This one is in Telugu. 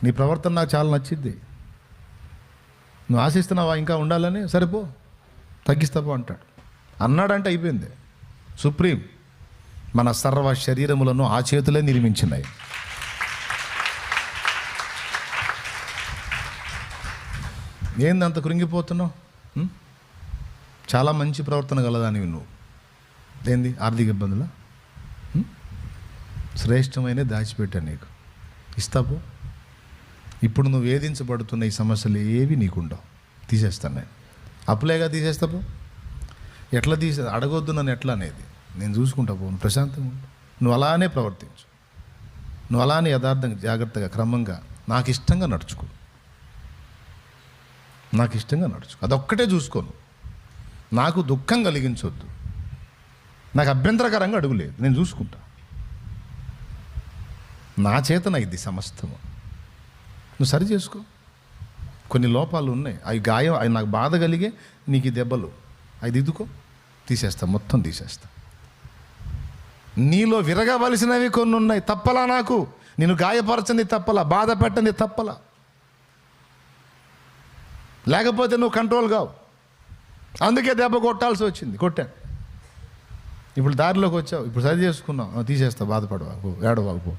నీ ప్రవర్తన నాకు చాలా నచ్చింది, నువ్వు ఆశిస్తున్నావా ఇంకా ఉండాలని, సరిపో తగ్గిస్తాపో అంటాడు. అన్నాడంటే అయిపోయింది. సుప్రీం మన సర్వ శరీరములను ఆ చేతులే నిర్మించినాయి. ఏందంత కృంగిపోతున్నావు? చాలా మంచి ప్రవర్తన గలదానివి నువ్వు. ఏంది ఆర్థిక ఇబ్బందులా? శ్రేష్టమైన దాచిపెట్టాను నీకు, ఇస్తాపో. ఇప్పుడు నువ్వు వేధించబడుతున్న ఈ సమస్యలు ఏవి నీకుండవు, తీసేస్తాను నేను. అప్పులేగా తీసేస్తాపో. ఎట్లా అడగొద్దు నన్ను ఎట్లా అనేది నేను చూసుకుంటా పో. ప్రశాంతంగా ఉండు. నువ్వు అలానే ప్రవర్తించు, నువ్వు అలానే యథార్థంగా జాగ్రత్తగా క్రమంగా నాకు ఇష్టంగా నడుచుకో, నాకు ఇష్టంగా నడుచుకో. అదొక్కటే చూసుకోను. నాకు దుఃఖం కలిగించొద్దు, నాకు అభ్యంతరకరంగా అడుగులేదు, నేను చూసుకుంటా. నా చేతన ఇది సమస్తము. నువ్వు సరి చేసుకో. కొన్ని లోపాలు ఉన్నాయి, అవి గాయం, అవి నాకు బాధ కలిగే నీకు ఈ దెబ్బలు, అవి దిద్దుకో. తీసేస్తా, మొత్తం తీసేస్తా. నీలో విరగవలసినవి కొన్ని ఉన్నాయి. తప్పలా నాకు నేను గాయపరచంది తప్పలా, బాధ పెట్టండి తప్పలా. లేకపోతే నువ్వు కంట్రోల్ కావు. అందుకే దెబ్బ కొట్టాల్సి వచ్చింది, కొట్టాను. ఇప్పుడు దారిలోకి వచ్చావు, ఇప్పుడు సరి చేసుకున్నావు, తీసేస్తా. బాధపడవాకు, ఏడవాకు.